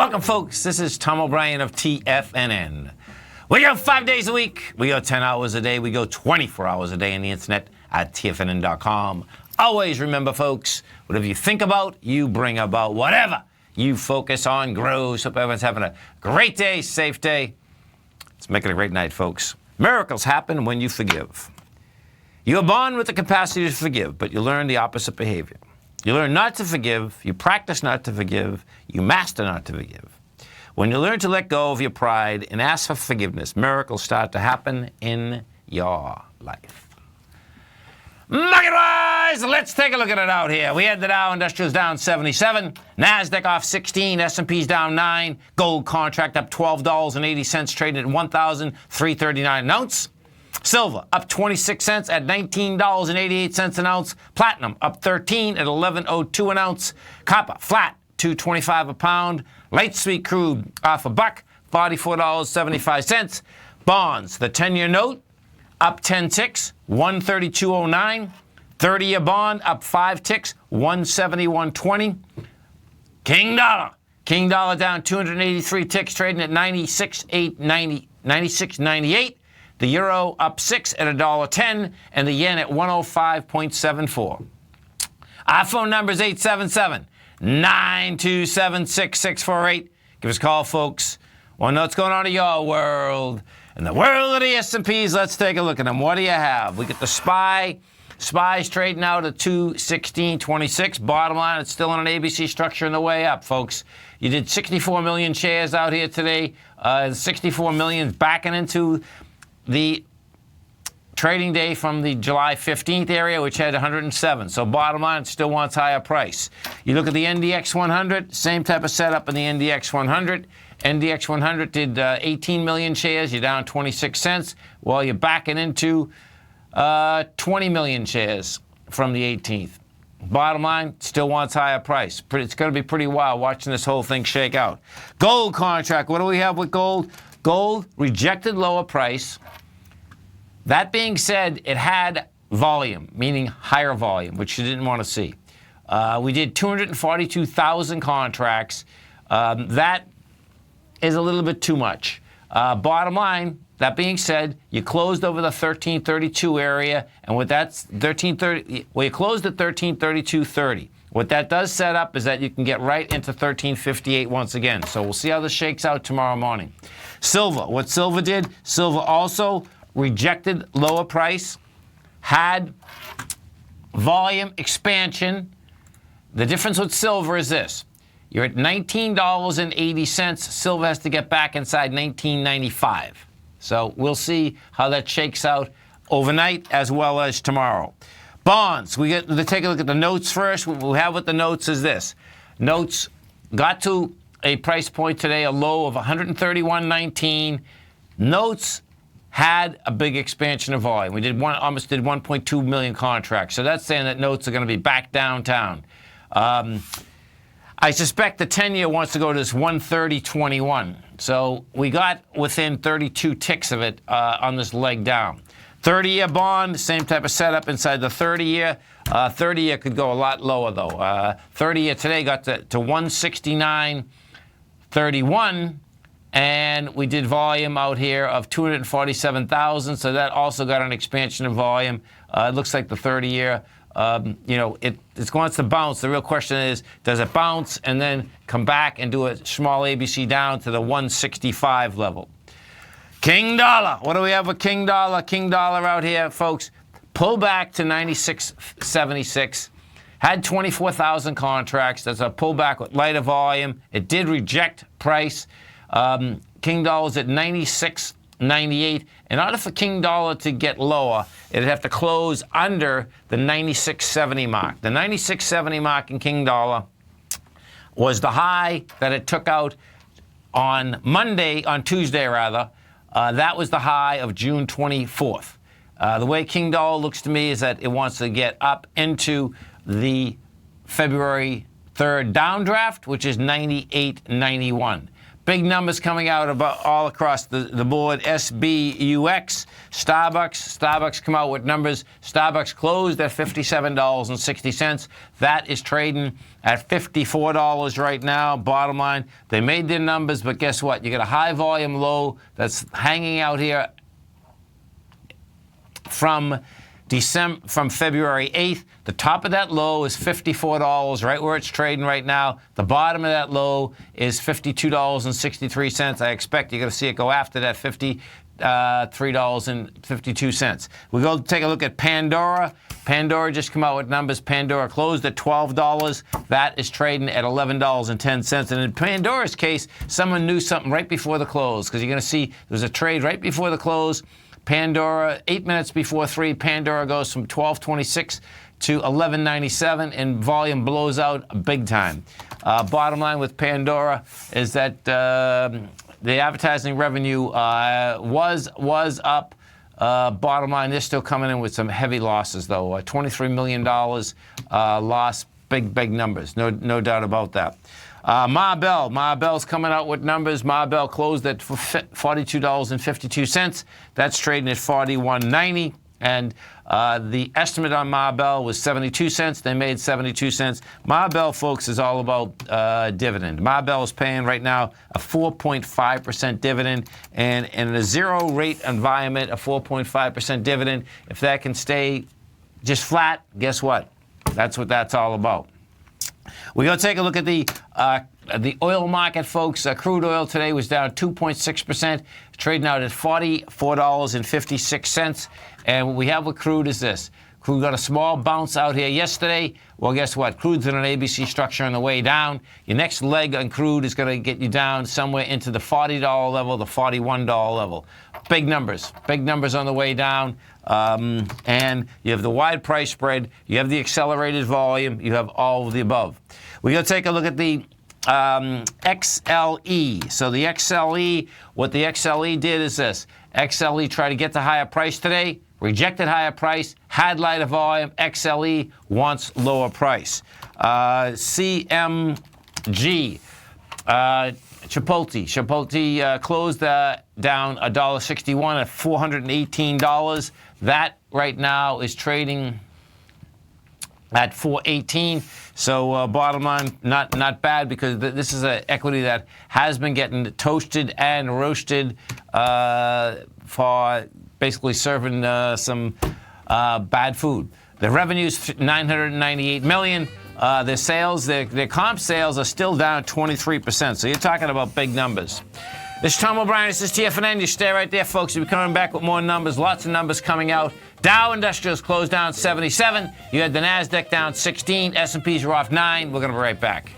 Welcome, folks. This is Tom O'Brien of TFNN. We go 5 days a week. We go 10 hours a day. We go 24 hours a day on the internet at TFNN.com. Always remember, folks, whatever you think about, you bring about. Whatever you focus on grows. Hope everyone's having a great day, safe day. Let's make it a great night, folks. Miracles happen when you forgive. You are born with the capacity to forgive, but you learn the opposite behavior. You learn not to forgive, you practice not to forgive, you master not to forgive. When you learn to let go of your pride and ask for forgiveness, miracles start to happen in your life. Market-wise, let's take a look at it out here. We had the Dow Industrials down 77, NASDAQ off 16, S&P's down 9, gold contract up $12.80, trading at $1,339 an ounce. Silver up 26 cents at $19.88 an ounce. Platinum up 13 at $11.02 an ounce. Copper flat, $2.25 a pound. Light sweet crude off $1, $44.75. Bonds, the 10-year note up 10 ticks, 132.09. 30-year bond up 5 ticks, 171.20. King dollar down 283 ticks, trading at 96.98. The euro up 6 at $1.10, and the yen at 105.74. Our phone number is 877-927-6648. Give us a call, folks. Want to know what's going on in your world. In the world of the S&Ps, let's take a look at them. What do you have? We get the SPY. SPY's trading out at 216.26. Bottom line, it's still on an ABC structure in the way up, folks. You did 64 million shares out here today. 64 million backing into the trading day from the July 15th area, which had 107. So bottom line, it still wants higher price. You look at the NDX 100, same type of setup in the NDX 100. NDX 100 did 18 million shares. You're down 26 cents. While you're backing into 20 million shares from the 18th. Bottom line, still wants higher price. It's going to be pretty wild watching this whole thing shake out. Gold contract. What do we have with gold? Gold rejected lower price. That being said, it had volume, meaning higher volume, which you didn't want to see. We did 242,000 contracts. That is a little bit too much. Bottom line, that being said, you closed over the 1332 area, and with that 1330, well, you closed at 1332.30. What that does set up is that you can get right into 1358 once again. So we'll see how this shakes out tomorrow morning. Silver, what silver did, silver also rejected lower price, had volume expansion. The difference with silver is this. You're at $19.80. Silver has to get back inside $19.95. So we'll see how that shakes out overnight as well as tomorrow. Bonds, we get to take a look at the notes first. What we have with the notes is this. Notes got to a price point today, a low of 131.19. Notes had a big expansion of volume. We almost did 1.2 million contracts. So that's saying that notes are going to be back downtown. I suspect the 10-year wants to go to this 130.21. So we got within 32 ticks of it on this leg down. 30-year bond, same type of setup inside the 30-year. 30-year could go a lot lower, though. 30-year today got to 169.31. And we did volume out here of 247,000, so that also got an expansion of volume. It looks like the 30-year, it wants to bounce. The real question is, does it bounce and then come back and do a small ABC down to the 165 level? King dollar. What do we have with King dollar? King dollar out here, folks. Pull back to 96.76. Had 24,000 contracts. That's a pullback with lighter volume. It did reject price. King dollar's at 96.98. In order for King dollar to get lower, it'd have to close under the 96.70 mark. The 96.70 mark in King dollar was the high that it took out on Tuesday rather. That was the high of June 24th. The way King dollar looks to me is that it wants to get up into the February 3rd downdraft, which is 98.91. Big numbers coming out about all across the board. SBUX, Starbucks come out with numbers. Starbucks closed at $57.60. That is trading at $54 right now. Bottom line, they made their numbers, but guess what? You got a high volume low that's hanging out here from February 8th. The top of that low is $54, right where it's trading right now. The bottom of that low is $52.63. I expect you're going to see it go after that $53.52. We go take a look at Pandora. Pandora just come out with numbers. Pandora closed at $12. That is trading at $11.10. And in Pandora's case, someone knew something right before the close, because you're going to see there's a trade right before the close. Pandora, 8 minutes before 3, Pandora goes from 12.26 to 11.97, and volume blows out big time. Bottom line with Pandora is that the advertising revenue was up. Bottom line, they're still coming in with some heavy losses, though. $23 million loss, big numbers, no doubt about that. Bell's coming out with numbers. Belle closed at $42.52. That's trading at $41.90. And the estimate on Belle was 72 cents. They made 72 cents. Belle, folks, is all about dividend. Belle is paying right now a 4.5% dividend. And in a zero-rate environment, a 4.5% dividend, if that can stay just flat, guess what? That's what that's all about. We're going to take a look at the oil market, folks. Crude oil today was down 2.6%, trading out at $44.56. And what we have with crude is this. Crude got a small bounce out here yesterday. Well, guess what? Crude's in an ABC structure on the way down. Your next leg on crude is going to get you down somewhere into the $40 level, the $41 level. Big numbers on the way down. And you have the wide price spread, you have the accelerated volume, you have all of the above. We're going to take a look at the XLE. So the XLE, what the XLE did is this. XLE tried to get the higher price today, rejected higher price, had lighter volume. XLE wants lower price. CMG, Chipotle closed down $1.61 at $418. That right now is trading at $418. So bottom line, not bad, because this is an equity that has been getting toasted and roasted for basically serving some bad food. The revenue's $998 million. Their sales, their comp sales are still down 23%. So you're talking about big numbers. This is Tom O'Brien. This is TFNN. You stay right there, folks. We'll be coming back with more numbers. Lots of numbers coming out. Dow Industrials closed down 77. You had the NASDAQ down 16. S&Ps were off 9. We're going to be right back.